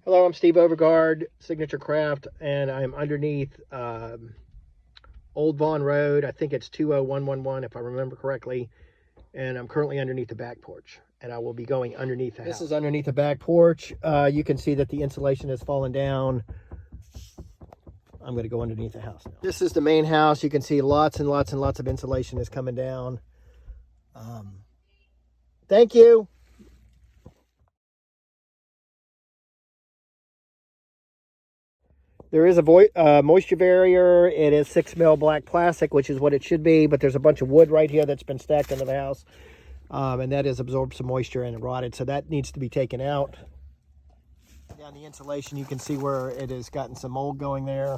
Hello, I'm Steve Overgard, Signature Craft, and I'm underneath Old Vaughan Road. I think it's 20111 if I remember correctly. And I'm currently underneath the back porch, and I will be going underneath the house. This is underneath the back porch. You can see that the insulation has fallen down. I'm going to go underneath the house now. This is the main house. You can see lots and lots and lots of insulation is coming down. Thank you. There is a moisture barrier. It is 6 mil black plastic, which is what it should be, but there's a bunch of wood right here that's been stacked into the house, and that has absorbed some moisture and rotted, so that needs to be taken out. Down the insulation, you can see where it has gotten some mold going there.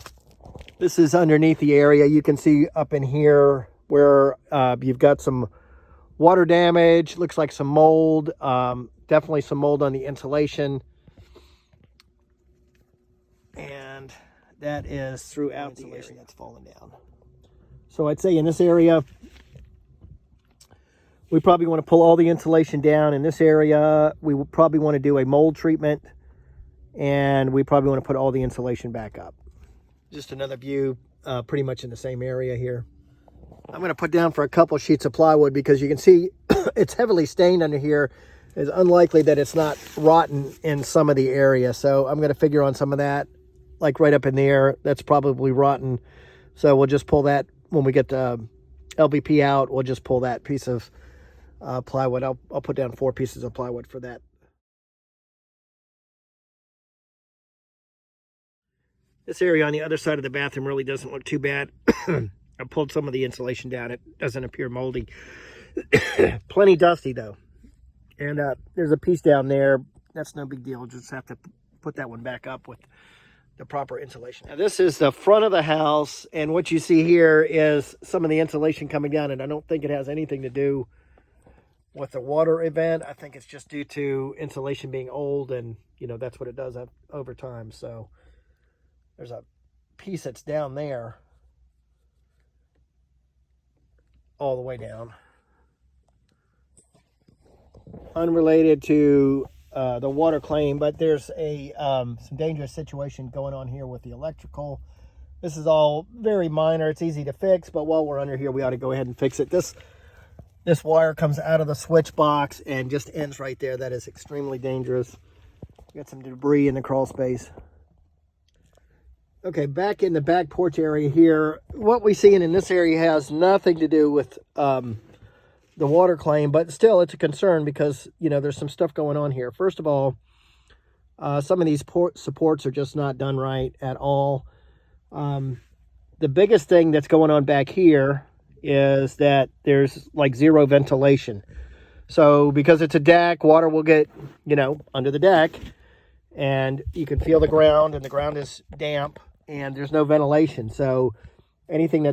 This is underneath the area. You can see up in here where you've got some water damage, looks like some mold, definitely some mold on the insulation. And that is throughout the area that's fallen down. So I'd say in this area, we probably want to pull all the insulation down. In this area, we will probably want to do a mold treatment, and we probably want to put all the insulation back up. Just another view, pretty much in the same area here. I'm going to put down for a couple sheets of plywood because you can see it's heavily stained under here. It's unlikely that it's not rotten in some of the area. So I'm going to figure on some of that, like right up in there. That's probably rotten. So we'll just pull that when we get the LVP out. We'll just pull that piece of plywood. I'll put down 4 pieces of plywood for that. This area on the other side of the bathroom really doesn't look too bad. I pulled some of the insulation down. It doesn't appear moldy. Plenty dusty though. And there's a piece down there. That's no big deal. Just have to put that one back up with the proper insulation. Now this is the front of the house, and what you see here is some of the insulation coming down, and I don't think it has anything to do with the water event. I think it's just due to insulation being old, and you know that's what it does over time. So there's a piece that's down there all the way down, unrelated to the water claim, but there's a some dangerous situation going on here with the electrical. This is all very minor. It's easy to fix, but while we're under here, we ought to go ahead and fix it. This wire comes out of the switch box and just ends right there. That is extremely dangerous. Got some debris in the crawl space. Okay, back in the back porch area here, what we see in this area has nothing to do with the water claim, but still it's a concern because, you know, there's some stuff going on here. First of all, some of these supports are just not done right at all. The biggest thing that's going on back here is that there's like zero ventilation. So because it's a deck, water will get, you know, under the deck, and you can feel the ground, and the ground is damp, and there's no ventilation. So anything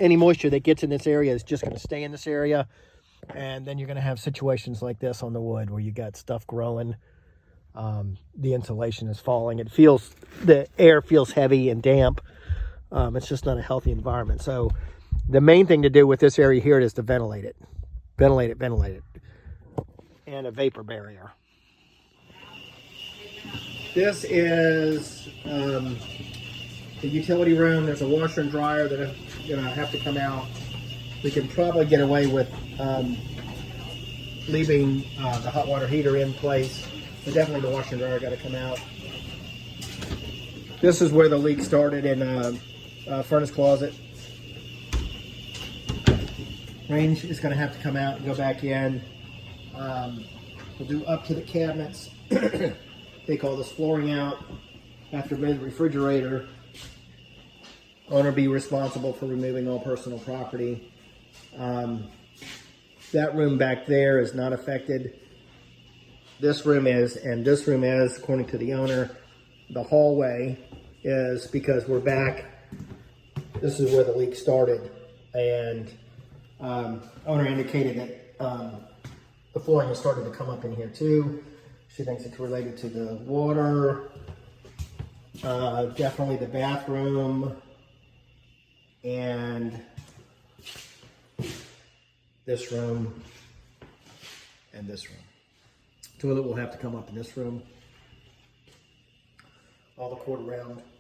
any moisture that gets in this area is just going to stay in this area, and then you're going to have situations like this on the wood where you got stuff growing. The insulation is falling. The air feels heavy and damp. It's just not a healthy environment. So the main thing to do with this area here is to ventilate it, and a vapor barrier. This is the utility room. There's a washer and dryer that are going to have to come out. We can probably get away with leaving the hot water heater in place, but definitely the washer and dryer got to come out. This is where the leak started in a furnace closet. Range is going to have to come out and go back in. We'll do up to the cabinets. Take all this flooring out. Have to remove the refrigerator. Owner be responsible for removing all personal property. That room back there is not affected. This room is, and this room is, according to the owner. The hallway is because we're back. This is where the leak started, and owner indicated that the flooring is starting to come up in here too. She thinks it's related to the water. Definitely the bathroom and this room and this room. Toilet will have to come up in this room. all the cord around.